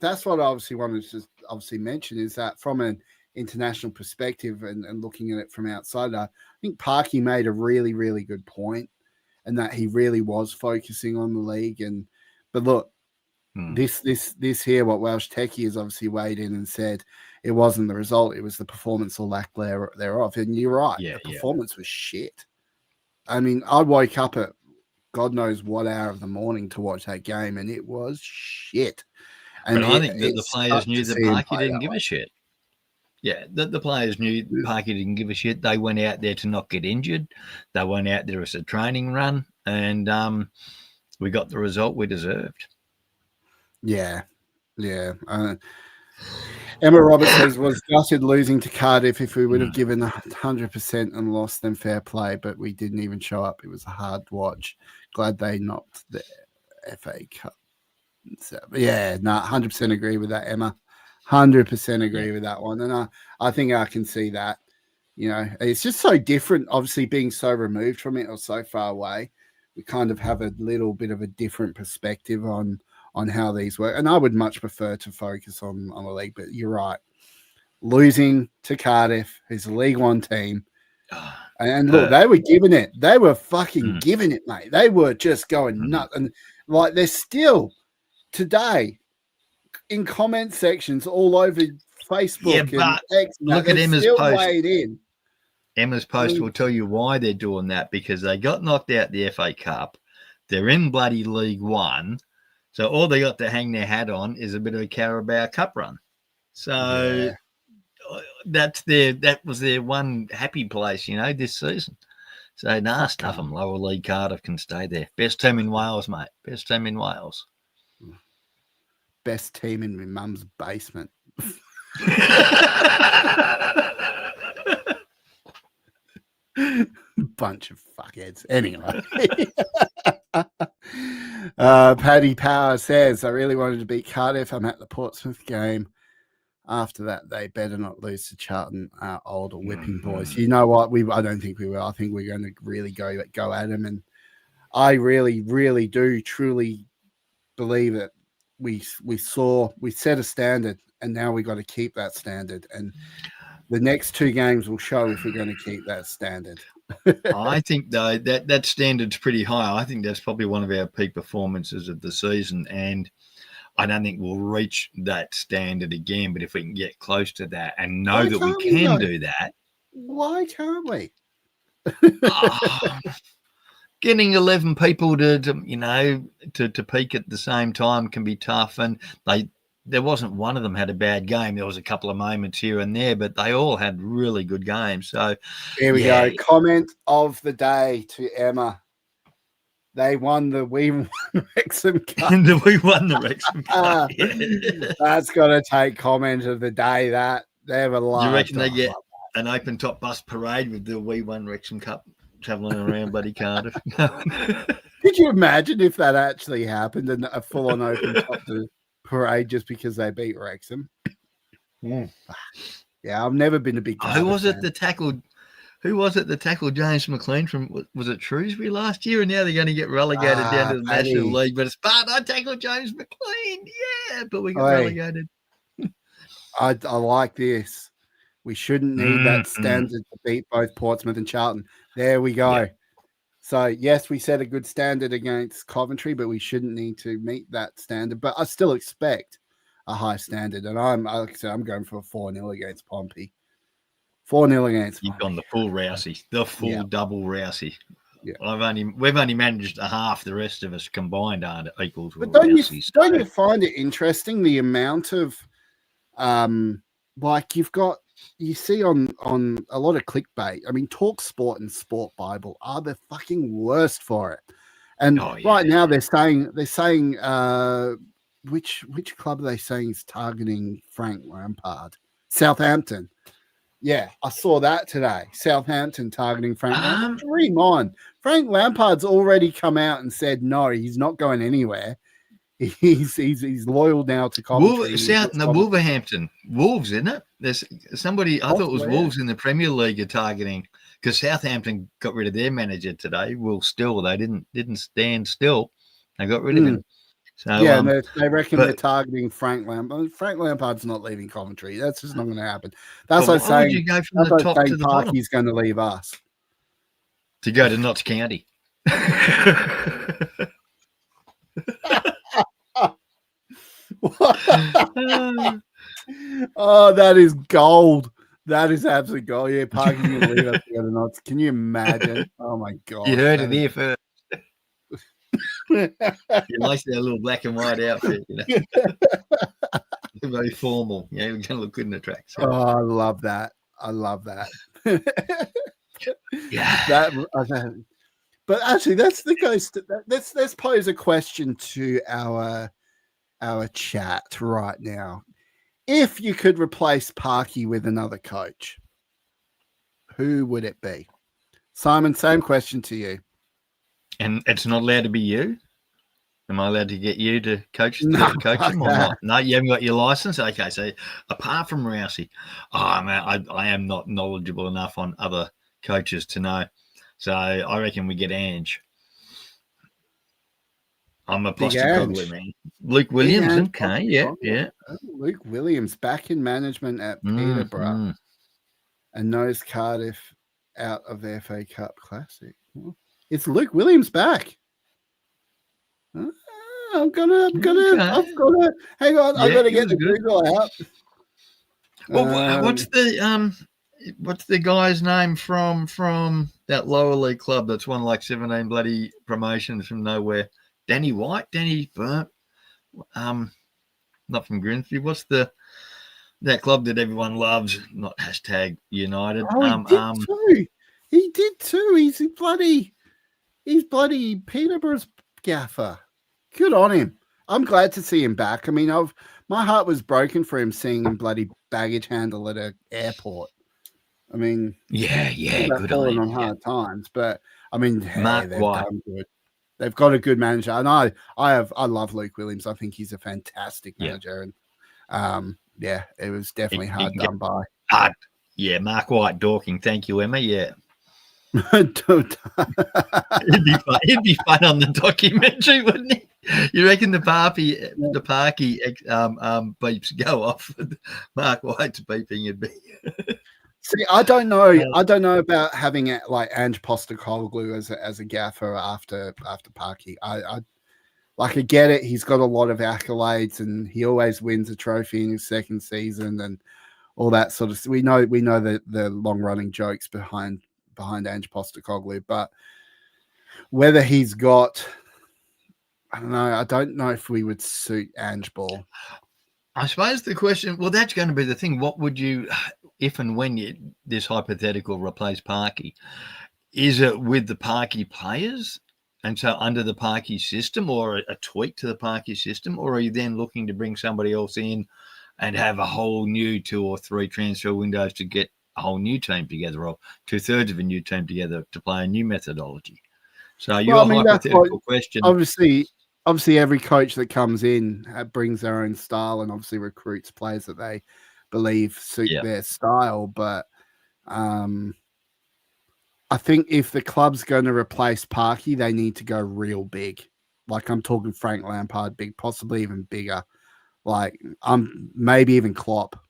Speaker 2: that's what I obviously wanted to mention is that from an international perspective and looking at it from outside, I think Parky made a really, really good point, and that he really was focusing on the league. But look, this here, what Welsh Techie has obviously weighed in and said, it wasn't the result, it was the performance or lack thereof. And you're right, the performance was shit. I mean, I woke up at God knows what hour of the morning to watch that game, and it was shit. And
Speaker 1: I think that the players knew that Parky didn't give a shit. Yeah, the players knew Parky didn't give a shit. They went out there to not get injured. They went out there as a training run, and we got the result we deserved.
Speaker 2: Yeah. Emma Roberts says, was gutted losing to Cardiff. If we would have given 100% and lost, then fair play, but we didn't even show up. It was a hard watch. Glad they knocked the FA Cup. So, 100% agree with that, Emma. 100% agree with that one. And I think I can see that. You know, it's just so different. Obviously, being so removed from it or so far away, we kind of have a little bit of a different perspective on how these work. And I would much prefer to focus on the league. But you're right, losing to Cardiff, who's a League One team. And look, they were giving it. They were fucking giving it, mate. They were just going nuts. And like they're still today in comment sections all over Facebook and X.
Speaker 1: Look at Emma's post.
Speaker 2: Weighed in.
Speaker 1: Emma's post will tell you why they're doing that, because they got knocked out the FA Cup. They're in bloody League One. So all they got to hang their hat on is a bit of a Carabao Cup run. So that was their one happy place, you know, this season. So stuff them. Lower League Cardiff can stay there. Best team in Wales, mate. Best team in Wales.
Speaker 2: Best team in my mum's basement. Bunch of fuckheads. Anyway. Paddy Power says, I really wanted to beat Cardiff. I'm at the Portsmouth game. After that, they better not lose to Charlton, our older whipping boys. You know what? I don't think we will. I think we're going to really go at them. And I really, really do truly believe that we set a standard, and now we got to keep that standard. And the next two games will show if we're going to keep that standard.
Speaker 1: I think, though, that standard's pretty high. I think that's probably one of our peak performances of the season. And I don't think we'll reach that standard again. But if we can get close to that and know that we can do that.
Speaker 2: Why can't we?
Speaker 1: Getting 11 people to peak at the same time can be tough. And there wasn't one of them had a bad game. There was a couple of moments here and there, but they all had really good games. So
Speaker 2: here we go. Comment of the day to Emma. They won the Wrexham Cup.
Speaker 1: We won the Wrexham Cup.
Speaker 2: That's got to take comment of the day. That they have a lot.
Speaker 1: Do you reckon they get an open top bus parade with the We Won Wrexham Cup travelling around bloody Cardiff?
Speaker 2: Could you imagine if that actually happened and a full on open top parade just because they beat Wrexham? Yeah, I've never been a big fan.
Speaker 1: Who was it that tackled James McLean from, was it Shrewsbury last year? And now they're going to get relegated down to the National League. But I tackled James McLean. Yeah, but we got relegated.
Speaker 2: I like this. We shouldn't need that standard to beat both Portsmouth and Charlton. There we go. Yeah. So, yes, we set a good standard against Coventry, but we shouldn't need to meet that standard. But I still expect a high standard. And I'm going for a 4-0 against Pompey. 4-0 against Pompey.
Speaker 1: You've gone the full Rousey, double Rousey.
Speaker 2: Yeah.
Speaker 1: We've only managed a half. The rest of us combined aren't equal to.
Speaker 2: But don't you find it interesting the amount of you see on a lot of clickbait. I mean, Talk Sport and Sport Bible are the fucking worst for it. And now they're saying which club are they saying is targeting Frank Lampard? Southampton. Yeah, I saw that today. Southampton targeting Frank Lampard. Dream on. Frank Lampard's already come out and said no, he's not going anywhere. He's loyal now to Coventry.
Speaker 1: Wolverhampton. Wolves, isn't it? There's somebody, I thought it was Wolves in the Premier League are targeting, because Southampton got rid of their manager today, Will Still. They didn't stand still. They got rid of him. So,
Speaker 2: they reckon they're targeting Frank Lampard. Frank Lampard's not leaving Coventry. That's just not going to happen. That's like saying,
Speaker 1: you go from the top to the bottom?
Speaker 2: He's going to leave us.
Speaker 1: To go to Notts County.
Speaker 2: Oh, that is gold. That is absolute gold. Yeah, parking and leave us to go to Notts. Can you imagine? Oh my god.
Speaker 1: You heard it here first. You like that little black and white outfit, you know. Very formal. Yeah, we're gonna look good in the tracks.
Speaker 2: Oh, I love that. Yeah. But actually, that's the ghost. Let's pose a question to our chat right now. If you could replace Parky with another coach, who would it be? Simon, same question to you.
Speaker 1: And it's not allowed to be you? Am I allowed to get you to coach
Speaker 2: No,
Speaker 1: them or not? No, you haven't got your license? Okay, so apart from Rousey, man, I am not knowledgeable enough on other coaches to know. So I reckon we get Ange. I'm a Postecoglou man. Luke Williams, okay, yeah.
Speaker 2: Luke Williams back in management at Peterborough and knows Cardiff out of the FA Cup Classic. It's Luke Williams back. I've got to hang on. I've got to get the Google out.
Speaker 1: Well, what's the guy's name from that lower league club that's won like 17 bloody promotions from nowhere? Danny Burnt, not from Grimsby. What's that club that everyone loves? Not #United.
Speaker 2: He did too. He's bloody Peterborough's gaffer. Good on him. I'm glad to see him back. I mean, my heart was broken for him seeing him bloody baggage handle at an airport. I mean,
Speaker 1: good
Speaker 2: on hard times, but I mean,
Speaker 1: Mark White.
Speaker 2: Done good. They've got a good manager, and I love Luke Williams. I think he's a fantastic manager, and it was definitely hard done by.
Speaker 1: Hard. Yeah, Mark White Dorking. Thank you, Emma. Yeah.
Speaker 2: It'd
Speaker 1: be fun on the documentary, wouldn't it? You reckon the Parky beeps go off with Mark White's beeping? It'd be.
Speaker 2: See, I don't know. I don't know about having it like Ange Postecoglou as a gaffer after Parky. I get it. He's got a lot of accolades, and he always wins a trophy in his second season, and all that sort of. We know the long running jokes behind Ange Postecoglou, but whether he's got, I don't know. I don't know if we would suit Ange Ball.
Speaker 1: I suppose the question, well, that's going to be the thing. What would you, if and when this hypothetical replace Parky, is it with the Parky players? And so under the Parky system, or a tweak to the Parky system, or are you then looking to bring somebody else in and have a whole new 2 or 3 transfer windows to get a whole new team together, or 2/3 of a new team together to play a new methodology? So hypothetical question.
Speaker 2: Obviously, every coach that comes in brings their own style and obviously recruits players that they believe suit their style. But I think if the club's going to replace Parky, they need to go real big. Like I'm talking Frank Lampard big, possibly even bigger. Like maybe even Klopp.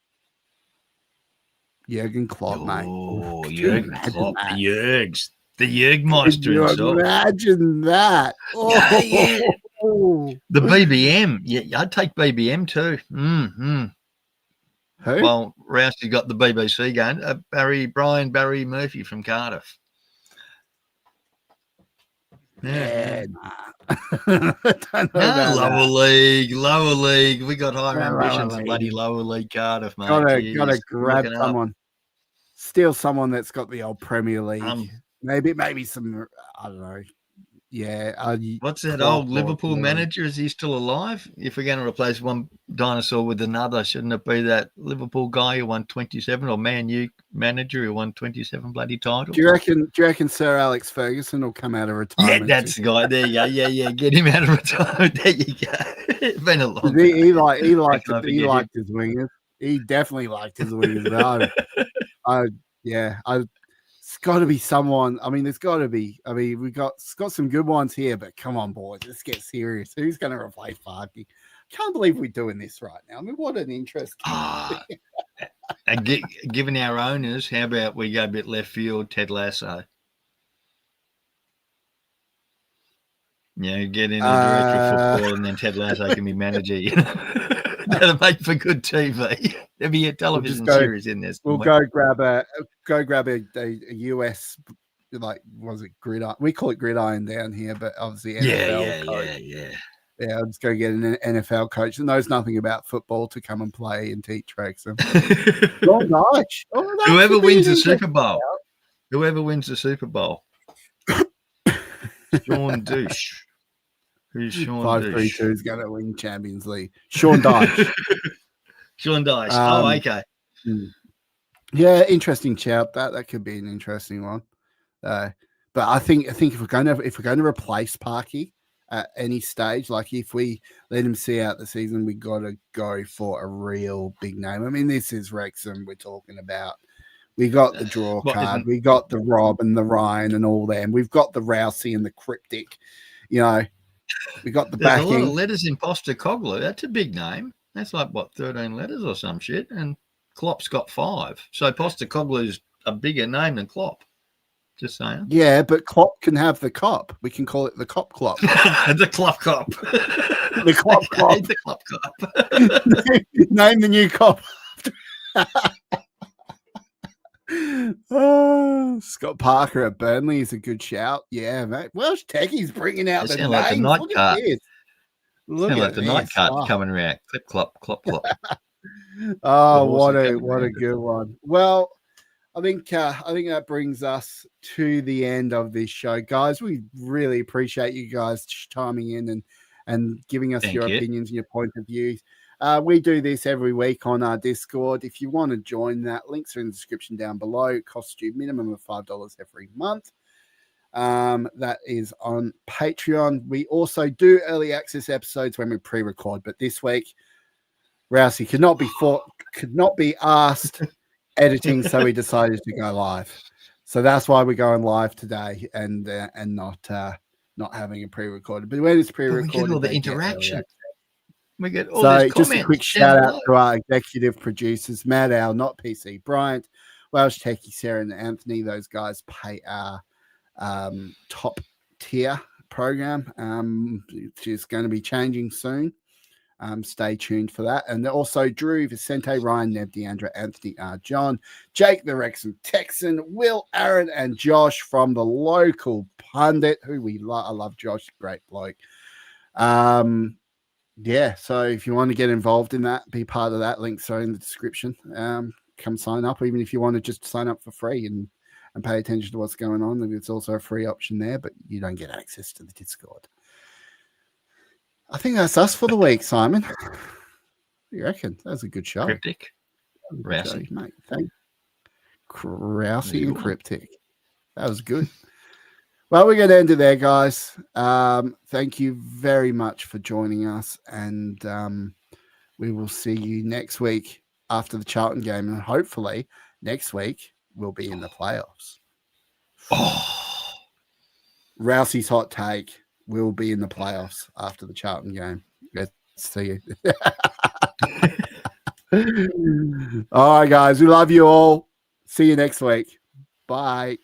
Speaker 2: Jurgen Klopp, mate.
Speaker 1: Oh, Jurgen Klopp. The Jurgmeister himself.
Speaker 2: Imagine that.
Speaker 1: Yeah. The BBM. Yeah, I'd take BBM too. Mm-hmm.
Speaker 2: Who?
Speaker 1: Well, Rousey got the BBC going. Barry Murphy from Cardiff.
Speaker 2: Yeah, lower
Speaker 1: league. We got higher ambitions than bloody lower league Cardiff, mate.
Speaker 2: Gotta grab someone. Steal someone that's got the old Premier League. Maybe some, I don't know. Yeah.
Speaker 1: What's that old Liverpool manager? Is he still alive? If we're going to replace one dinosaur with another, shouldn't it be that Liverpool guy who won 27, or Man U manager who won 27 bloody titles?
Speaker 2: Do you reckon Sir Alex Ferguson will come out of retirement?
Speaker 1: Yeah, that's the guy. There you go. Yeah. Get him out of retirement. There you go. It's been a long time.
Speaker 2: He liked his wingers. He definitely liked his wingers. It's got to be someone. I mean, there's got to be. I mean, we've got some good ones here, but come on, boys, let's get serious. Who's going to replace Parky? Can't believe we're doing this right now. I mean, what an interest.
Speaker 1: And given our owners, how about we go a bit left field, Ted Lasso? Get in the director of football, and then Ted Lasso can be manager. That'll make for good TV. There'll be a television series in this.
Speaker 2: We'll go grab a US, like, was it gridiron? We call it gridiron down here, but obviously NFL coach. Yeah, I'll just go get an NFL coach that knows nothing about football to come and play and teach Wrexham.
Speaker 1: Whoever wins the Super Bowl. Sean Douche. Who's Sean
Speaker 2: 5-3-2 is going to win Champions League. Sean Dyche.
Speaker 1: Sean Dyche. Okay.
Speaker 2: Yeah, interesting shout. That could be an interesting one. But I think if we're going to replace Parky, at any stage. Like if we let him see out the season, we got to go for a real big name. I mean, this is Wrexham we're talking about. We got the draw card. We got the Rob and the Ryan and all them. We've got the Rousey and the Cryptic. You know, we got the
Speaker 1: There's
Speaker 2: backing.
Speaker 1: a lot of letters in Postecoglou. That's a big name. That's like, 13 letters or some shit. And Klopp's got 5. So Postecoglou's a bigger name than Klopp. Just saying.
Speaker 2: Yeah, but Klopp can have the cop. We can call it the Klopp.
Speaker 1: The Klopp cop.
Speaker 2: The Klopp.
Speaker 1: The Klopp cop.
Speaker 2: Name the new cop. Oh, Scott Parker at Burnley is a good shout. Yeah, mate. Welsh Techie's bringing out the names.
Speaker 1: Like the night cart.
Speaker 2: Look at
Speaker 1: like the night cart coming around. Clip, clop, clop, clop.
Speaker 2: Oh, what a good one. Well, I think that brings us to the end of this show, guys. We really appreciate you guys chiming in and giving us your opinions and your point of view. We do this every week on our Discord. If you want to join that, links are in the description down below. It costs you a minimum of $5 every month. That is on Patreon. We also do early access episodes when we pre-record, but this week Rousey could not be asked editing, so we decided to go live. So that's why we're going live today and not having a pre-recorded. But when it's pre-recorded,
Speaker 1: we get all the interaction. We get all
Speaker 2: so
Speaker 1: these
Speaker 2: just a quick shout out to our executive producers, Matt Owl, not PC Bryant, Welsh Techie, Sarah and Anthony. Those guys pay our top tier program, which is going to be changing soon. Stay tuned for that. And also Drew, Vicente, Ryan, Neb, Deandra, Anthony, R. John, Jake, the Wrexham Texan, Will, Aaron, and Josh from the local pundit, who we love. I love Josh, great bloke. Yeah, so if you want to get involved in that, be part of that, links are in the description. Come sign up, even if you want to just sign up for free and pay attention to what's going on. There's also a free option there, but you don't get access to the Discord. I think that's us for the week, Simon. What do you reckon? That was a good show.
Speaker 1: Cryptic. Rousey.
Speaker 2: Mate. Thanks. Rousey and Cryptic. That was good. Well, we're going to end it there, guys. Thank you very much for joining us, and we will see you next week after the Charlton game, and hopefully next week we'll be in the playoffs.
Speaker 1: Oh,
Speaker 2: Rousey's hot take. We'll be in the playoffs after the Charlton game. Let's see you. All right, guys. We love you all. See you next week. Bye.